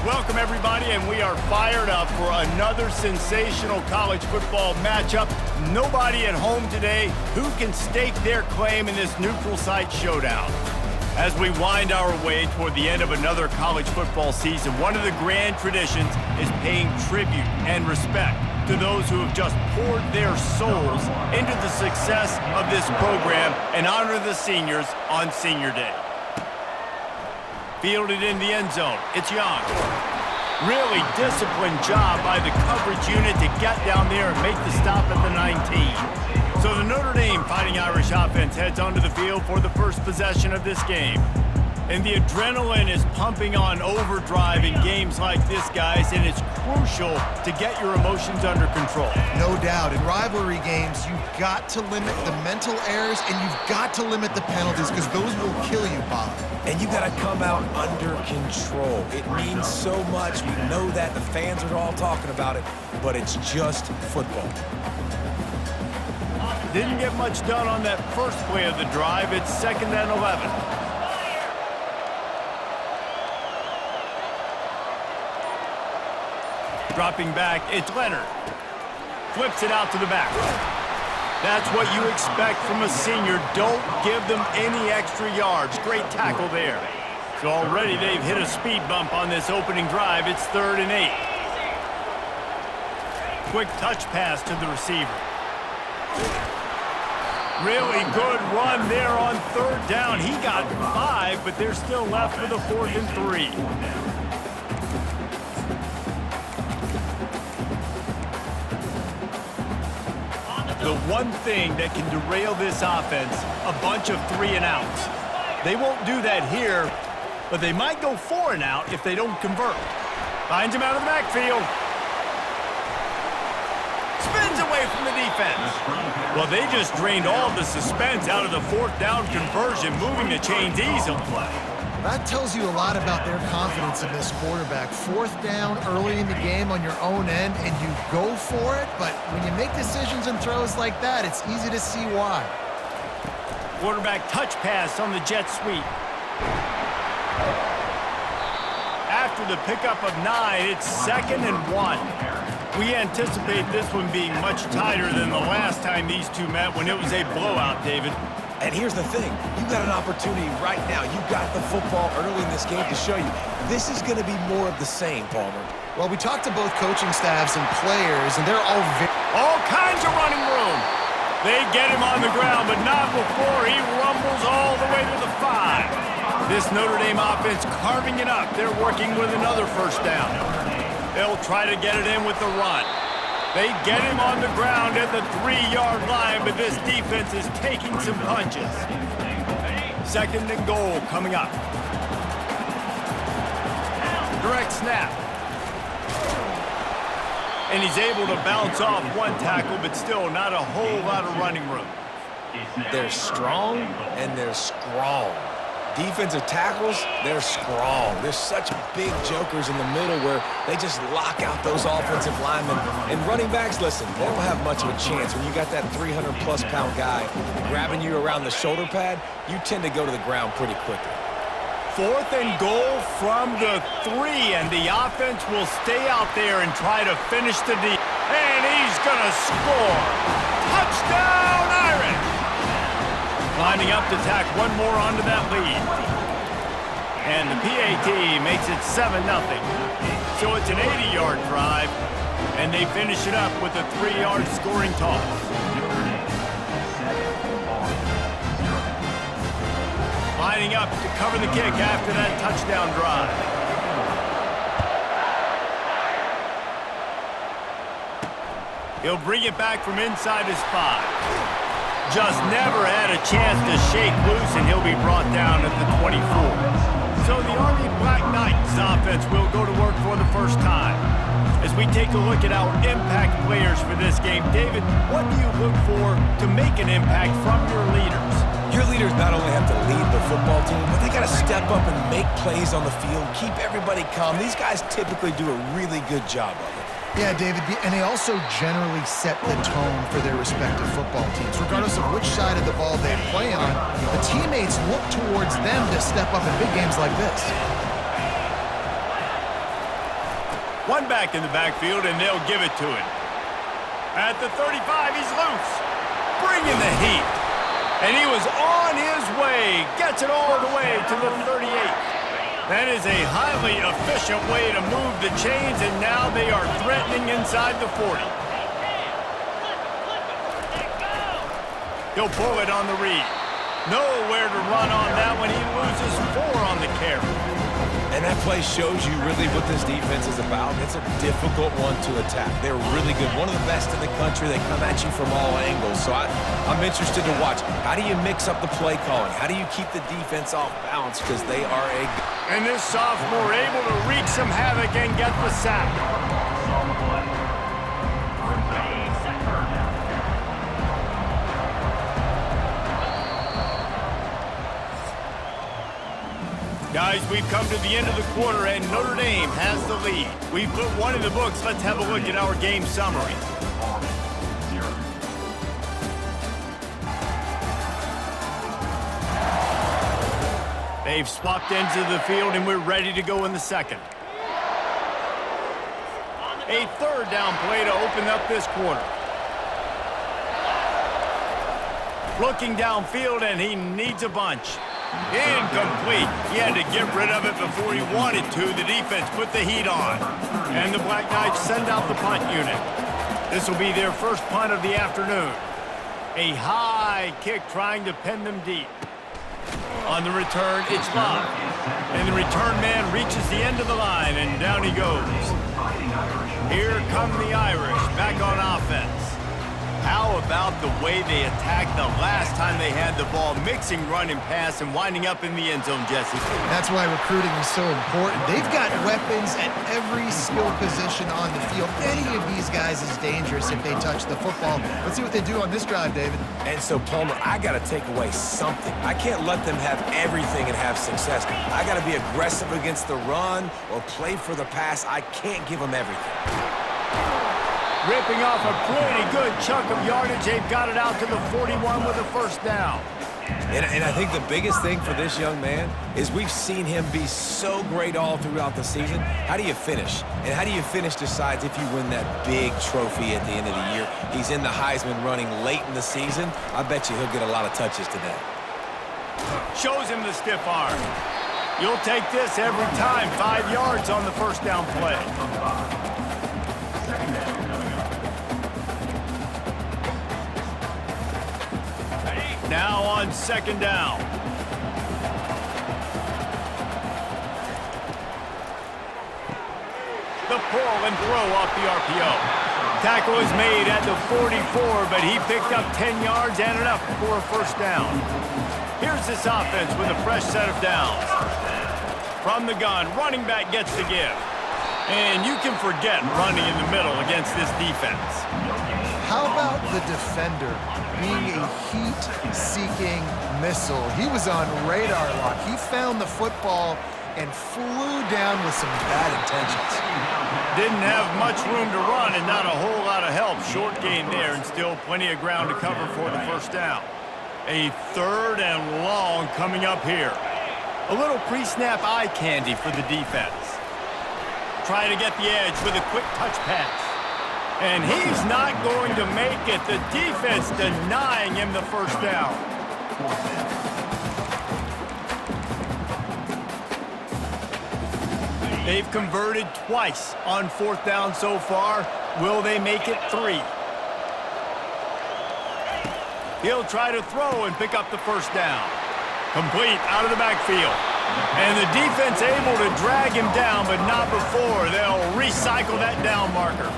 Welcome, everybody, and we are fired up for another sensational college football matchup. Nobody at home today who can stake their claim in this neutral site showdown. As we wind our way toward the end of another college football season, one of the grand traditions is paying tribute and respect to those who have just poured their souls into the success of this program and honor the seniors on Senior Day. Fielded in the end zone, it's Young. Really disciplined job by the coverage unit to get down there and make the stop at the 19. So the Notre Dame Fighting Irish offense heads onto the field for the first possession of this game. And the adrenaline is pumping on overdrive in games like this, guys, and it's crucial to get your emotions under control. No doubt. In rivalry games, you've got to limit the mental errors and you've got to limit the penalties because those will kill you, Bob. And you got to come out under control. It means so much. We know that. The fans are all talking about it, but it's just football. Didn't get much done on that first play of the drive. It's 2nd and 11. Dropping back, it's Leonard. Flips it out to the back. That's what you expect from a senior. Don't give them any extra yards. Great tackle there. So already they've hit a speed bump on this opening drive. It's 3rd and 8. Quick touch pass to the receiver. Really good run there on 3rd down. He got 5, but they're still left with a 4th and 3. The one thing that can derail this offense, a bunch of 3 and outs. They won't do that here, but they might go 4 and out if they don't convert. Finds him out of the backfield. Spins away from the defense. Well, they just drained all the suspense out of the 4th down conversion, moving the chains easily. That tells you a lot about their confidence in this quarterback. 4th down early in the game on your own end, and you go for it, but when you make decisions and throws like that, it's easy to see why. Quarterback touch pass on the jet sweep. After the pickup of 9, it's 2nd and 1. We anticipate this one being much tighter than the last time these two met when it was a blowout, David. And here's the thing. You got an opportunity right now. You got the football early in this game to show you. This is going to be more of the same, Palmer. Well, we talked to both coaching staffs and players, and they're all kinds of running room. They get him on the ground, but not before he rumbles all the way to the 5. This Notre Dame offense carving it up. They're working with another 1st down. They'll try to get it in with the run. They get him on the ground at the 3-yard line, but this defense is taking some punches. 2nd and goal coming up. Direct snap. And he's able to bounce off one tackle, but still not a whole lot of running room. They're strong and they're strong. Defensive tackles, they're strong. There's such big jokers in the middle where they just lock out those offensive linemen. And running backs, listen, they don't have much of a chance. When you got that 300-plus-pound guy grabbing you around the shoulder pad, you tend to go to the ground pretty quickly. 4th and goal from the 3, and the offense will stay out there and try to finish the deal. And he's going to score. Touchdown, Irish! Lining up to tack one more onto that lead. And the PAT makes it 7-0. So it's an 80-yard drive, and they finish it up with a 3-yard scoring toss. Lining up to cover the kick after that touchdown drive. He'll bring it back from inside his 5. Just never had a chance to shake loose, and he'll be brought down at the 24. So the Army Black Knights offense will go to work for the first time. As we take a look at our impact players for this game, David, what do you look for to make an impact from your leaders? Your leaders not only have to lead the football team, but they got to step up and make plays on the field, keep everybody calm. These guys typically do a really good job of it. Yeah, David, and they also generally set the tone for their respective football teams. Regardless of which side of the ball they play on, the teammates look towards them to step up in big games like this. One back in the backfield, and they'll give it to him. At the 35, he's loose. Bringing the heat. And he was on his way. Gets it all the way to the 38. That is a highly efficient way to move the chains, and now they are threatening inside the 40. He'll pull it on the read. Nowhere to run on that one. He loses 4 on the carry. And that play shows you really what this defense is about. It's a difficult one to attack. They're really good. One of the best in the country. They come at you from all angles. So I'm interested to watch. How do you mix up the play calling? How do you keep the defense off balance? Because they are a... And this sophomore able to wreak some havoc and get the sack. Guys, we've come to the end of the quarter, and Notre Dame has the lead. We've put one in the books. Let's have a look at our game summary. They've swapped ends of the field, and we're ready to go in the second. A third down play to open up this quarter. Looking downfield, and he needs a bunch. Incomplete. He had to get rid of it before he wanted to. The defense put the heat on. And the Black Knights send out the punt unit. This will be their first punt of the afternoon. A high kick trying to pin them deep. On the return, it's Bob. And the return man reaches the end of the line, and down he goes. Here come the Irish back on offense. How about the way they attacked the last time they had the ball, mixing run and pass and winding up in the end zone, Jesse? That's why recruiting is so important. They've got weapons at every skill position on the field. Any of these guys is dangerous if they touch the football. Let's see what they do on this drive, David. And so, Palmer, I got to take away something. I can't let them have everything and have success. I got to be aggressive against the run or play for the pass. I can't give them everything. Ripping off a pretty good chunk of yardage. They've got it out to the 41 with a first down. And I think the biggest thing for this young man is we've seen him be so great all throughout the season. How do you finish? And how do you finish decides if you win that big trophy at the end of the year. He's in the Heisman running late in the season. I bet you he'll get a lot of touches today. Shows him the stiff arm. You'll take this every time. 5 yards on the first down play. Now on second down. The pull and throw off the RPO. Tackle is made at the 44, but he picked up 10 yards and enough for a first down. Here's this offense with a fresh set of downs. From the gun, running back gets the give. And you can forget running in the middle against this defense. How about the defender being a heat-seeking missile? He was on radar lock. He found the football and flew down with some bad intentions. Didn't have much room to run and not a whole lot of help. Short gain there and still plenty of ground to cover for the first down. A third and long coming up here. A little pre-snap eye candy for the defense. Trying to get the edge with a quick touch pass. And he's not going to make it. The defense denying him the first down. They've converted twice on fourth down so far. Will they make it 3? He'll try to throw and pick up the first down. Complete out of the backfield. And the defense able to drag him down, but not before. They'll recycle that down marker.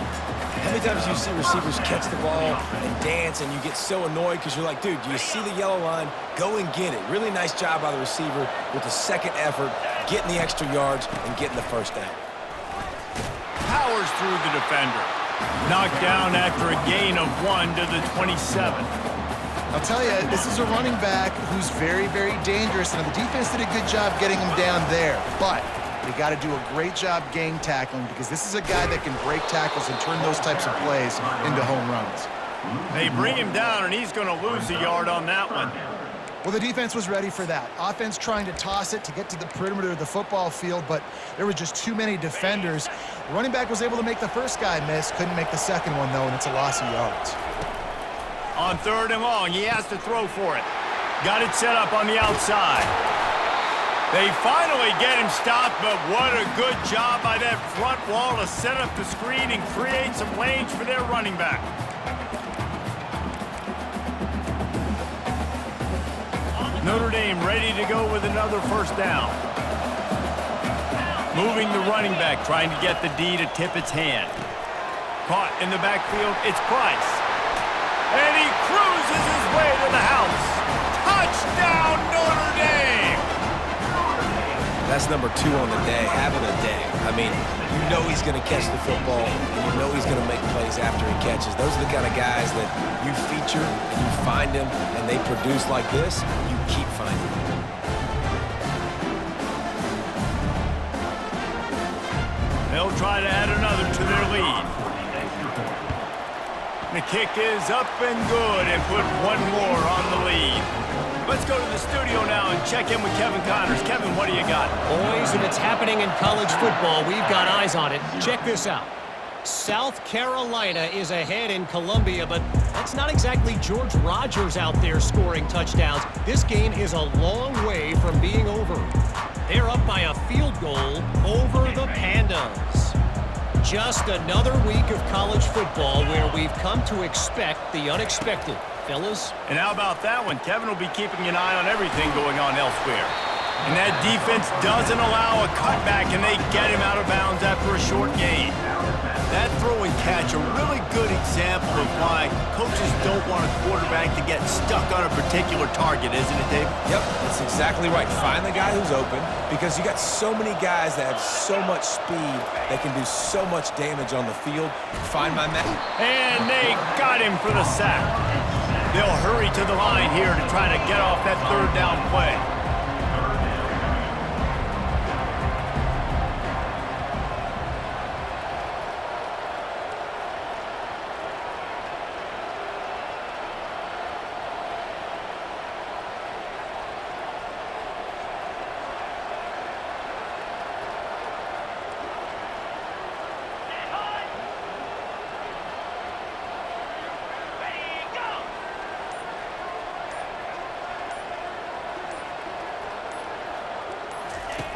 How many times do you see receivers catch the ball and dance and you get so annoyed because you're like, dude, do you see the yellow line? Go and get it. Really nice job by the receiver with the second effort, getting the extra yards and getting the first down. Powers through the defender. Knocked down after a gain of 1 to the 27. I'll tell you, this is a running back who's very, very dangerous, and the defense did a good job getting him down there. But they got to do a great job gang tackling because this is a guy that can break tackles and turn those types of plays into home runs. They bring him down, and he's going to lose a yard on that one. Well, the defense was ready for that. Offense trying to toss it to get to the perimeter of the football field, but there were just too many defenders. The running back was able to make the first guy miss, couldn't make the second one, though, and it's a loss of yards. On 3rd and long, he has to throw for it. Got it set up on the outside. They finally get him stopped, but what a good job by that front wall to set up the screen and create some lanes for their running back. Notre Dame ready to go with another first down. Moving the running back, trying to get the D to tip its hand. Caught in the backfield, it's Price. And he cruises his way to the house. Touchdown, Notre Dame! That's number 2 on the day, having a day. I mean, you know he's going to catch the football, and you know he's going to make plays after he catches. Those are the kind of guys that you feature, and you find them, and they produce like this, you keep finding them. They'll try to add another to their lead. The kick is up and good and put one more on the lead. Let's go to the studio now and check in with Kevin Connors. Kevin, what do you got? Boys, if it's happening in college football, we've got eyes on it. Check this out. South Carolina is ahead in Columbia, but that's not exactly George Rogers out there scoring touchdowns. This game is a long way from being over. They're up by a field goal over the Pandas. Just another week of college football where we've come to expect the unexpected. Fellas? And how about that one? Kevin will be keeping an eye on everything going on elsewhere. And that defense doesn't allow a cutback, and they get him out of bounds after a short gain. That throw and catch, a really good example of why coaches don't want a quarterback to get stuck on a particular target, isn't it, Dave? Yep, that's exactly right. Find the guy who's open, because you got so many guys that have so much speed that can do so much damage on the field. Find my man. And they got him for the sack. They'll hurry to the line here to try to get off that 3rd down play.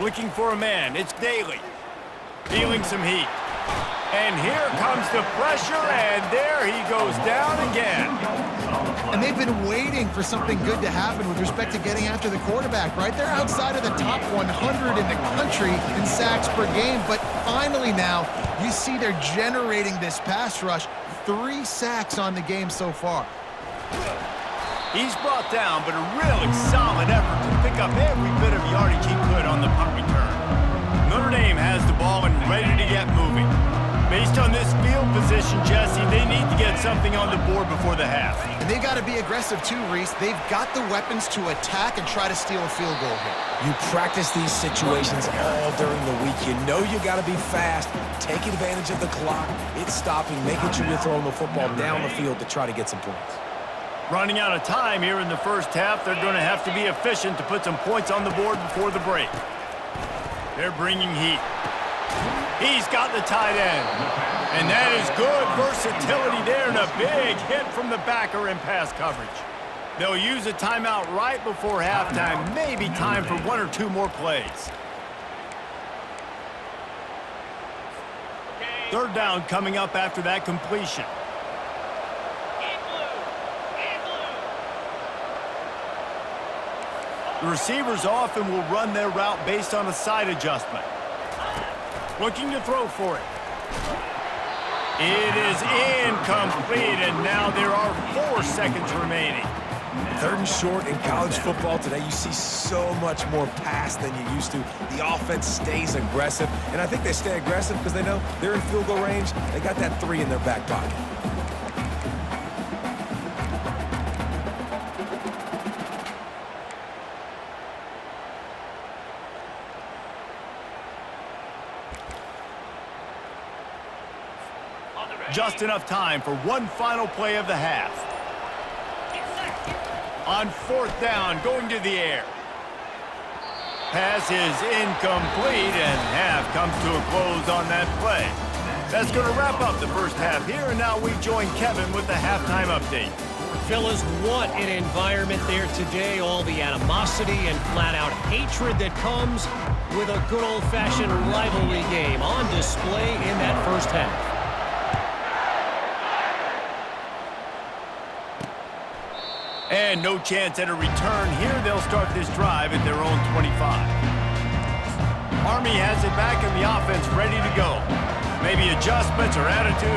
Looking for a man, it's Daly. Feeling some heat. And here comes the pressure, and there he goes down again. And they've been waiting for something good to happen with respect to getting after the quarterback, right? They're outside of the top 100 in the country in sacks per game, but finally now you see they're generating this pass rush. 3 sacks on the game so far. He's brought down, but a really solid effort to pick up every bit of yardage he could on the punt return. Notre Dame has the ball and ready to get moving. Based on this field position, Jesse, they need to get something on the board before the half. And they got to be aggressive too, Reese. They've got the weapons to attack and try to steal a field goal here. You practice these situations all during the week. You know you got to be fast. Take advantage of the clock. It's stopping, making sure you're throwing the football down the field to try to get some points. Running out of time here in the first half, they're going to have to be efficient to put some points on the board before the break. They're bringing heat. He's got the tight end. And that is good versatility there and a big hit from the backer in pass coverage. They'll use a timeout right before halftime, maybe time for 1 or 2 more plays. 3rd down coming up after that completion. The receivers often will run their route based on a side adjustment. Looking to throw for it. It is incomplete, and now there are 4 seconds remaining. 3rd and short in college football today. You see so much more pass than you used to. The offense stays aggressive, and I think they stay aggressive because they know they're in field goal range. They got that 3 in their back pocket. Just enough time for one final play of the half. On 4th down, going to the air. Pass is incomplete, and half comes to a close on that play. That's going to wrap up the first half here, and now we join Kevin with the halftime update. Fellas, what an environment there today. All the animosity and flat-out hatred that comes with a good old-fashioned rivalry game on display in that first half. And no chance at a return here. They'll start this drive at their own 25. Army has it back and the offense ready to go. Maybe adjustments or attitude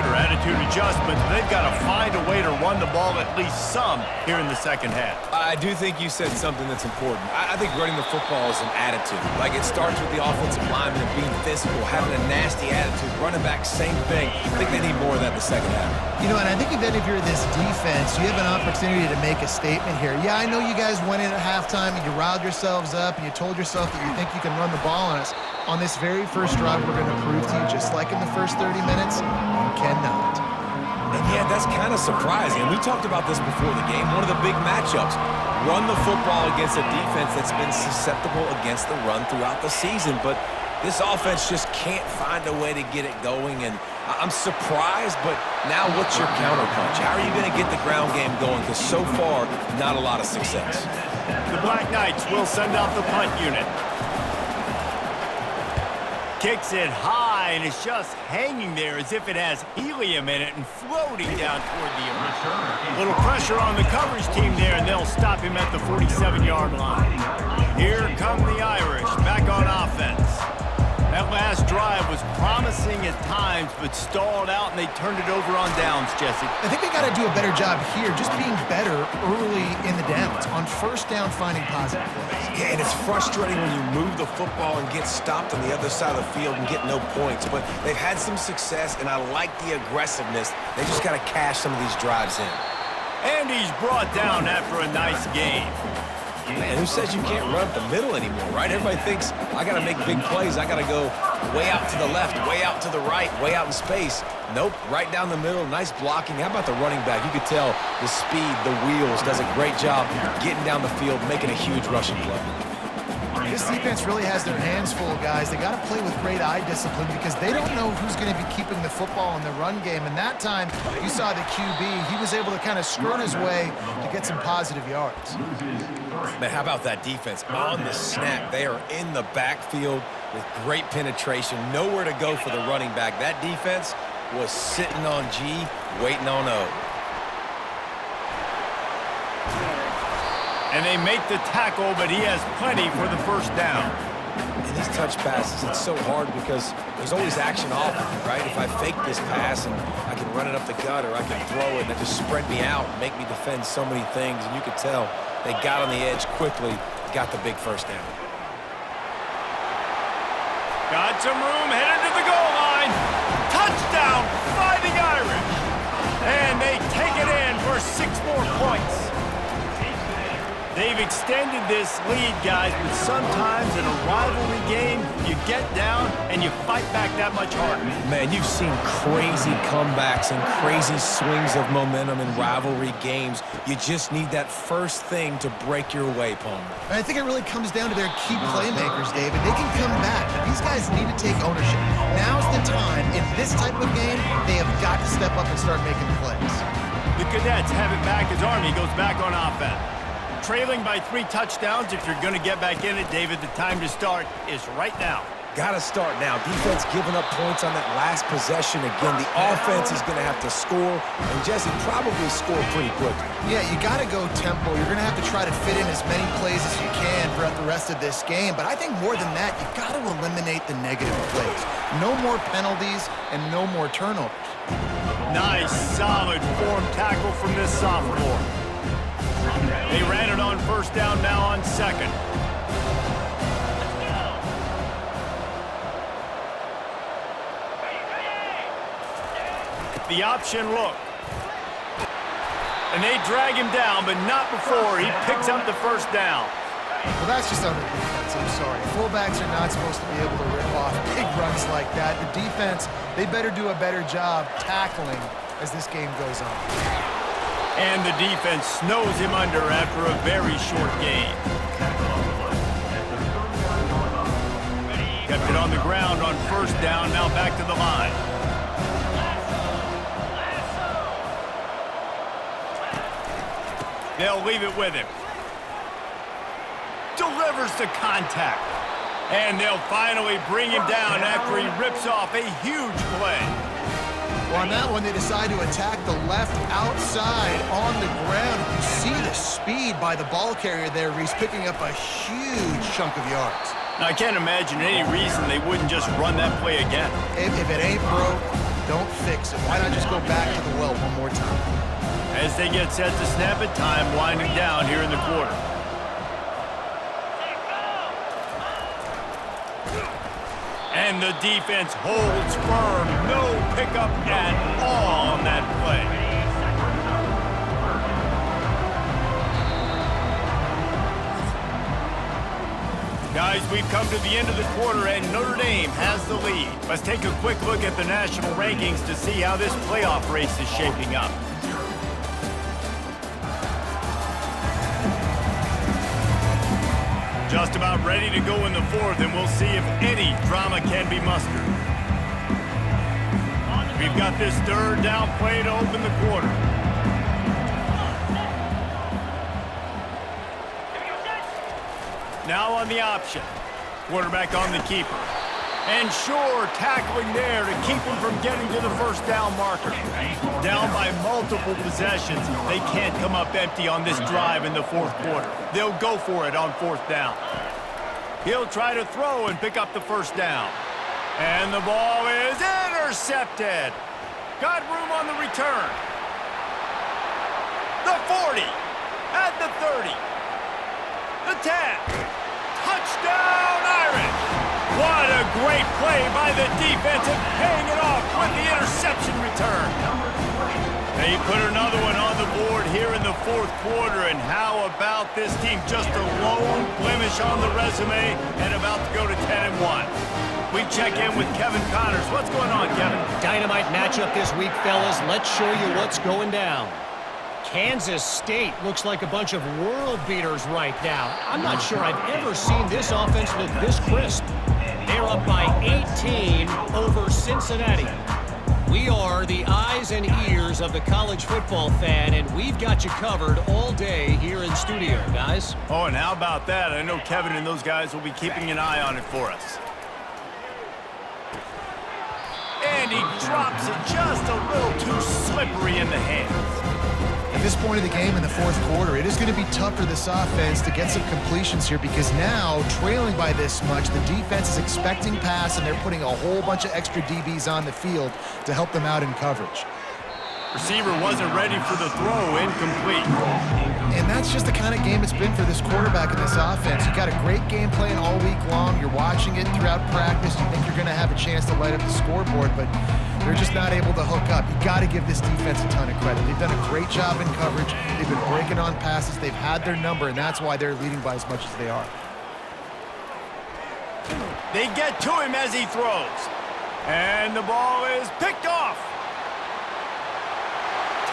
adjustments. They've got to find a way to run the ball at least some here in the second half. I do think you said something that's important. I think running the football is an attitude. Like, it starts with the offensive lineman and being physical, having a nasty attitude. Running back, same thing. I think they need more of that in the second half. You know, and I think even if you're this defense, you have an opportunity to make a statement here. Yeah, I know you guys went in at halftime and you riled yourselves up and you told yourself that you think you can run the ball on us. On this very first drive, we're going to prove to you, just like in the first 30 minutes, you cannot. And yeah, that's kind of surprising. We talked about this before the game. One of the big matchups. Run the football against a defense that's been susceptible against the run throughout the season. But this offense just can't find a way to get it going. And I'm surprised, but now what's your counterpunch? How are you going to get the ground game going? Because so far, not a lot of success. The Black Knights will send out the punt unit. Kicks it high, and it's just hanging there as if it has helium in it and floating down toward the earth. Little pressure on the coverage team there, and they'll stop him at the 47-yard line. Here come the Irish, back on offense. That last drive was promising at times, but stalled out, and they turned it over on downs, Jesse. I think they got to do a better job here, just being better early in the downs. On first down, finding positive plays. Yeah, and it's frustrating when you move the football and get stopped on the other side of the field and get no points. But they've had some success, and I like the aggressiveness. They just got to cash some of these drives in. And he's brought down after a nice game. Man, who says you can't run up the middle anymore, right? Everybody thinks, I got to make big plays. I got to go way out to the left, way out to the right, way out in space. Nope, right down the middle, nice blocking. How about the running back? You could tell the speed, the wheels, does a great job getting down the field, making a huge rushing play. This defense really has their hands full, guys. They got to play with great eye discipline because they don't know who's going to be keeping the football in the run game. And that time, you saw the QB. He was able to kind of skirt his way to get some positive yards. Man, how about that defense? On the snap, they are in the backfield with great penetration. Nowhere to go for the running back. That defense was sitting on G, waiting on O. And they make the tackle, but he has plenty for the first down. And these touch passes, it's so hard because there's always action off of it, right? If I fake this pass and I can run it up the gut or I can throw it and it just spread me out and make me defend so many things. And you could tell they got on the edge quickly, got the big first down. Got some room, headed to the goal line. Touchdown, Fighting Irish. And they take it in for 6 more points. They've extended this lead, guys, but sometimes in a rivalry game, you get down and you fight back that much harder. Man, you've seen crazy comebacks and crazy swings of momentum in rivalry games. You just need that first thing to break your way, Palmer. And I think it really comes down to their key playmakers, David. They can come back, but these guys need to take ownership. Now's the time. In this type of game, they have got to step up and start making plays. The Cadets have it back as Army goes back on offense. Trailing by 3 touchdowns. If you're going to get back in it, David, the time to start is right now. Got to start now. Defense giving up points on that last possession. Again, the offense is going to have to score, and Jesse probably score pretty quickly. Yeah, you got to go tempo. You're going to have to try to fit in as many plays as you can throughout the rest of this game. But I think more than that, you got to eliminate the negative plays. No more penalties and no more turnovers. Nice, solid form tackle from this sophomore. They ran it on first down, now on second. The option look. And they drag him down, but not before he picks up the first down. Well, that's just on the defense. I'm sorry. Fullbacks are not supposed to be able to rip off big runs like that. The defense, they better do a better job tackling as this game goes on. And the defense snows him under after a very short gain. Kept it on the ground on first down, now back to the line. They'll leave it with him. Delivers the contact. And they'll finally bring him down after he rips off a huge play. Well, on that one, they decide to attack the left outside on the ground. You see the speed by the ball carrier there, Reese, picking up a huge chunk of yards. Now, I can't imagine any reason they wouldn't just run that play again. If it ain't broke, don't fix it. Why not just go back to the well one more time? As they get set to snap it, time winding down here in the quarter. And the defense holds firm. No pickup at all on that play. Guys, we've come to the end of the quarter, and Notre Dame has the lead. Let's take a quick look at the national rankings to see how this playoff race is shaping up. Just about ready to go in the fourth, and we'll see if any drama can be mustered. We've got this third down play to open the quarter. Now on the option. Quarterback on the keeper. And sure, tackling there to keep him from getting to the first down marker. Down by multiple possessions, they can't come up empty on this drive in the fourth quarter. They'll go for it on fourth down. He'll try to throw and pick up the first down. And the ball is intercepted. Got room on the return. The 40, at the 30, the 10. Touchdown, Irish! What a great play by the defense and paying it off with the interception return. They put another one on the board here in the fourth quarter, and how about this team? Just a lone blemish on the resume and about to go to 10-1. We check in with Kevin Connors. What's going on, Kevin? Dynamite matchup this week, fellas. Let's show you what's going down. Kansas State looks like a bunch of world beaters right now. I'm not sure I've ever seen this offense look this crisp. They're up by 18 over Cincinnati. We are the eyes and ears of the college football fan, and we've got you covered all day here in studio, guys. Oh, and how about that? I know Kevin and those guys will be keeping an eye on it for us. And he drops it just a little too slippery in the hands. At this point of the game in the fourth quarter, it is going to be tough for this offense to get some completions here because now, trailing by this much, the defense is expecting pass, and they're putting a whole bunch of extra DBs on the field to help them out in coverage. Receiver wasn't ready for the throw, incomplete. And that's just the kind of game it's been for this quarterback in this offense. You got a great game plan all week long. You're watching it throughout practice. You think you're going to have a chance to light up the scoreboard, but they're just not able to hook up. You got to give this defense a ton of credit. They've done a great job in coverage. They've been breaking on passes. They've had their number, and that's why they're leading by as much as they are. They get to him as he throws. And the ball is picked off.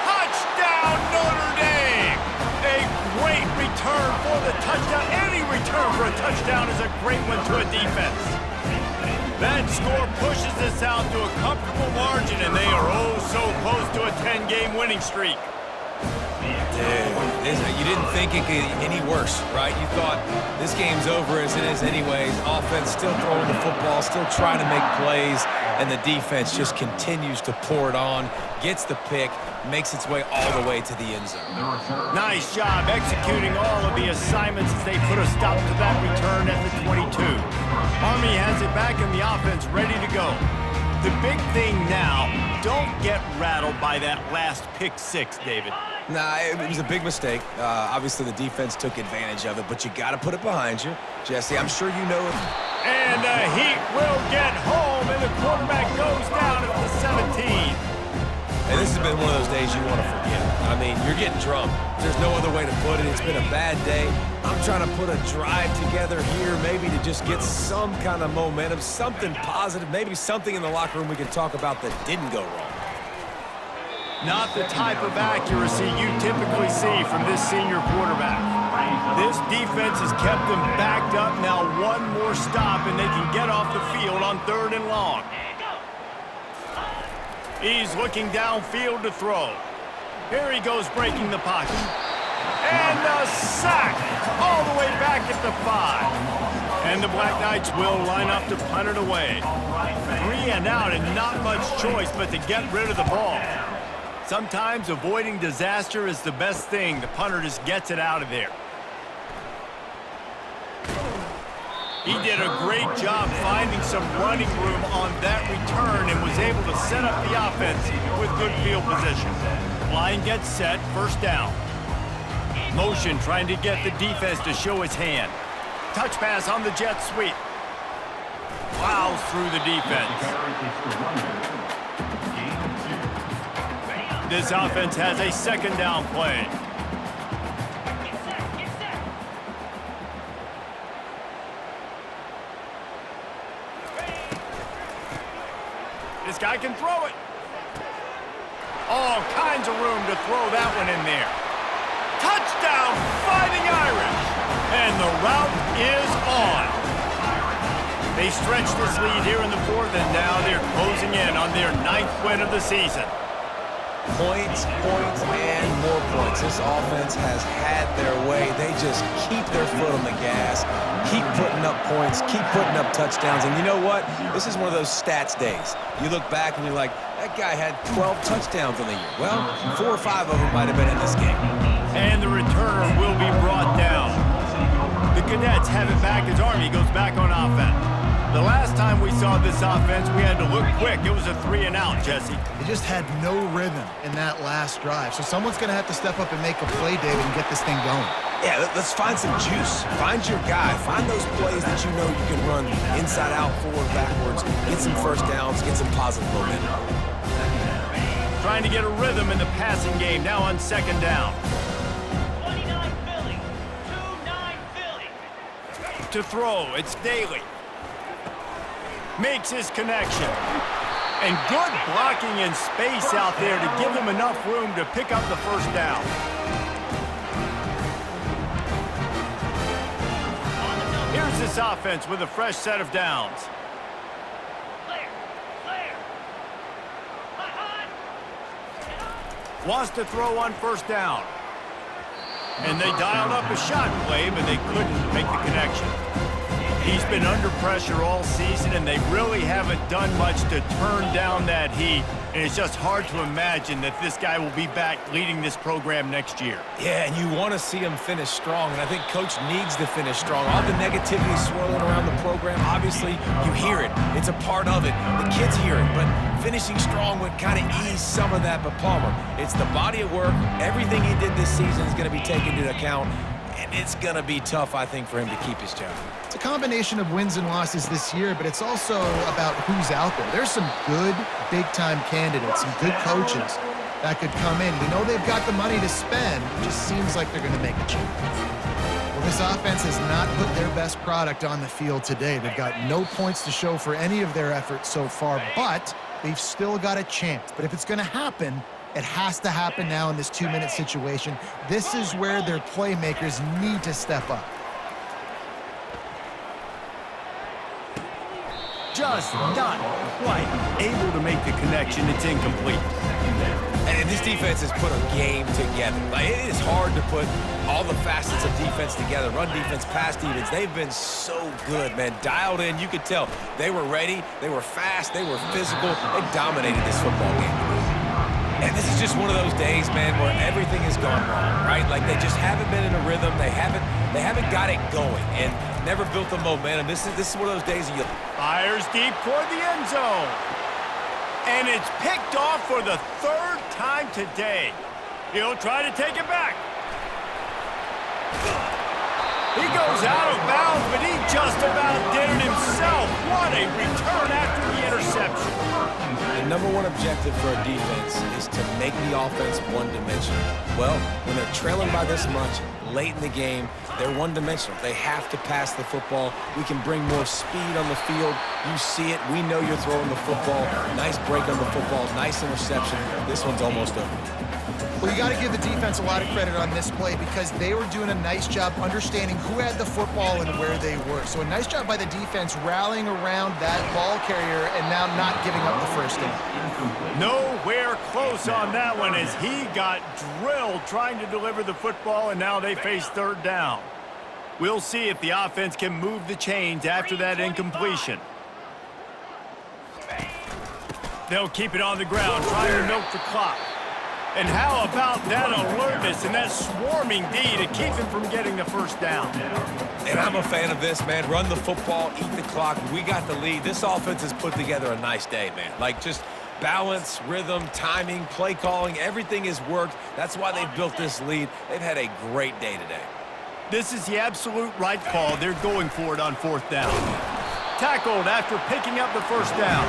Touchdown, Notre Dame! A great return for the touchdown. Any return for a touchdown is a great one to a defense. That score pushes us out to a comfortable margin, and they are oh so close to a 10-game winning streak. Dude, you didn't think it could get any worse, right? You thought this game's over as it is anyways. Offense still throwing the football, still trying to make plays, and the defense just continues to pour it on, gets the pick, makes its way all the way to the end zone. Nice job executing all of the assignments as they put a stop to that return at the 22. Army has it back in the offense, ready to go. The big thing now, don't get rattled by that last pick six, David. Nah, it was a big mistake. Obviously, the defense took advantage of it, but you got to put it behind you. Jesse, I'm sure you know it. And the Heat will get home, and the quarterback goes down at the 17. And this has been one of those days you want to forget. I mean, you're getting drunk. There's no other way to put it. It's been a bad day. I'm trying to put a drive together here, maybe to just get some kind of momentum, something positive, maybe something in the locker room we can talk about that didn't go wrong. Not the type of accuracy you typically see from this senior quarterback. This defense has kept them backed up. Now one more stop, and they can get off the field on 3rd and long. He's looking downfield to throw. Here he goes breaking the pocket. And a sack all the way back at the 5. And the Black Knights will line up to punt it away. 3 and out and not much choice but to get rid of the ball. Sometimes avoiding disaster is the best thing. The punter just gets it out of there. He did a great job finding some running room on that return and was able to set up the offense with good field position. Line gets set, 1st down. Motion trying to get the defense to show his hand. Touch pass on the jet sweep. Plows through the defense. This offense has a 2nd down play. This guy can throw it. All kinds of room to throw that one in there. Touchdown, Fighting Irish. And the route is on. They stretched this lead here in the 4th, and now they're closing in on their 9th win of the season. Points, and more points. This offense has had their way. They just keep their foot on the gas, keep putting up points, keep putting up touchdowns. And you know what? This is one of those stats days. You look back and you're like, that guy had 12 touchdowns on the year. Well, 4 or 5 of them might have been in this game. And the returner will be brought down. The Cadets have it back as Army goes back on offense. The last time we saw this offense, we had to look quick. It was a 3 and out, Jesse. They just had no rhythm in that last drive. So someone's going to have to step up and make a play, David, and get this thing going. Yeah, let's find some juice. Find your guy. Find those plays that you know you can run inside out, forward, backwards. Get some 1st downs. Get some positive momentum. Trying to get a rhythm in the passing game now on 2nd down. 29 Philly. 2-9 Philly. To throw, it's Daly. Makes his connection. And good blocking in space out there to give him enough room to pick up the 1st down. Here's this offense with a fresh set of downs. Wants to throw on 1st down. And they dialed up a shot play, but they couldn't make the connection. He's been under pressure all season, and they really haven't done much to turn down that heat. And it's just hard to imagine that this guy will be back leading this program next year. Yeah, and you want to see him finish strong, and I think Coach needs to finish strong. All the negativity swirling around the program, obviously, you hear it. It's a part of it. The kids hear it, but finishing strong would kind of ease some of that. But Palmer, it's the body of work. Everything he did this season is going to be taken into account, and it's going to be tough, I think, for him to keep his job. It's a combination of wins and losses this year, but it's also about who's out there. There's some good big-time candidates, some good coaches that could come in. We know they've got the money to spend. It just seems like they're going to make a change. Well, this offense has not put their best product on the field today. They've got no points to show for any of their efforts so far, but they've still got a chance. But if it's going to happen, it has to happen now in this 2-minute situation. This is where their playmakers need to step up. Just not quite able to make the connection. It's incomplete. And this defense has put a game together. Like, it is hard to put all the facets of defense together. Run defense, pass defense. They've been so good, man. Dialed in. You could tell they were ready. They were fast. They were physical. They dominated this football game. And this is just one of those days, man, where everything has gone wrong, right? Like, they just haven't been in a rhythm. They haven't got it going and never built the momentum. This is one of those days you fires deep toward the end zone. And it's picked off for the 3rd time today. He'll try to take it back. He goes out of bounds, but he just about did it himself. What a return after the interception. And number one objective for a defense is to make the offense one-dimensional. Well, when they're trailing by this much late in the game, they're one-dimensional. They have to pass the football. We can bring more speed on the field. You see it. We know you're throwing the football. Nice break on the football. Nice interception. This one's almost over. Well, you got to give the defense a lot of credit on this play because they were doing a nice job understanding who had the football and where they were. So a nice job by the defense rallying around that ball carrier and now not giving up the first down. Nowhere close on that one as he got drilled trying to deliver the football, and now they face third down. We'll see if the offense can move the chains after that incompletion. They'll keep it on the ground, trying to milk the clock. And how about that alertness and that swarming D to keep him from getting the first down? And I'm a fan of this, man. Run the football, eat the clock. We got the lead. This offense has put together a nice day, man. Like, just balance, rhythm, timing, play calling, everything has worked. That's why they've built this lead. They've had a great day today. This is the absolute right call. They're going for it on fourth down. Tackled after picking up the first down.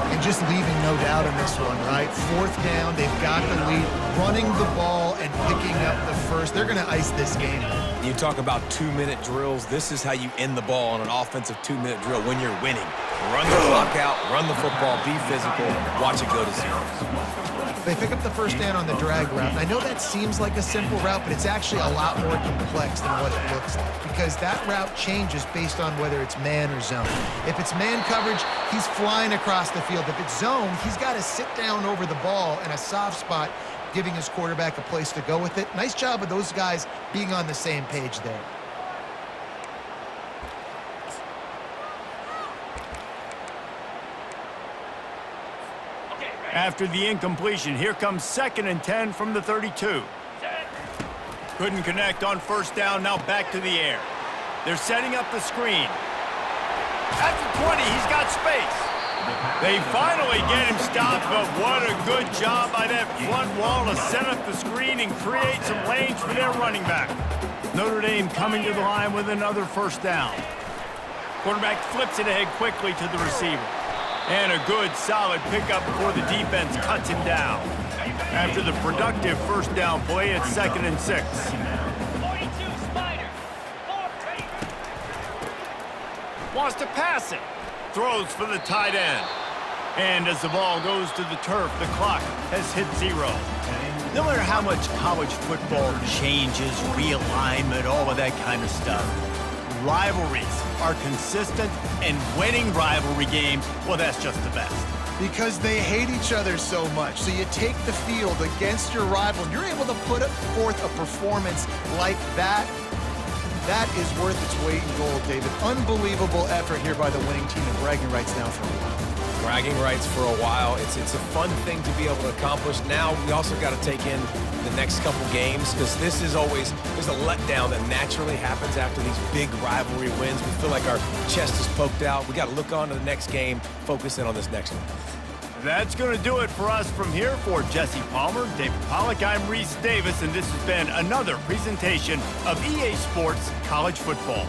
And just leaving no doubt in this one, right? Fourth down, they've got the lead, running the ball and picking up the first. They're going to ice this game. You talk about 2-minute drills. This is how you end the ball on an offensive 2-minute drill when you're winning. Run the clock out, run the football, be physical, watch it go to zeros. They pick up the first down on the drag route. And I know that seems like a simple route, but it's actually a lot more complex than what it looks like because that route changes based on whether it's man or zone. If it's man coverage, he's flying across the field. If it's zone, he's got to sit down over the ball in a soft spot, giving his quarterback a place to go with it. Nice job of those guys being on the same page there. After the incompletion, here comes 2nd and 10 from the 32. Couldn't connect on first down, now back to the air. They're setting up the screen. At the 20, he's got space. They finally get him stopped, but what a good job by that front wall to set up the screen and create some lanes for their running back. Notre Dame coming to the line with another first down. Quarterback flips it ahead quickly to the receiver. And a good, solid pickup before the defense cuts him down. After the productive first down play, it's 2nd and 6. 42 Spiders. 4 ready. Wants to pass it. Throws for the tight end. And as the ball goes to the turf, the clock has hit 0. No matter how much college football changes, realignment, all of that kind of stuff, rivalries are consistent, and winning rivalry games, well, that's just the best. Because they hate each other so much. So you take the field against your rival, and you're able to put forth a performance like that. That is worth its weight in gold, David. Unbelievable effort here by the winning team, and bragging rights now for a while. Bragging rights for a while. It's a fun thing to be able to accomplish. Now we also got to take in the next couple games because this is always, there's a letdown that naturally happens after these big rivalry wins. We feel like our chest is poked out. We got to look on to the next game, focus in on this next one. That's going to do it for us from here. For Jesse Palmer, David Pollack, I'm Reese Davis, and this has been another presentation of EA Sports College Football.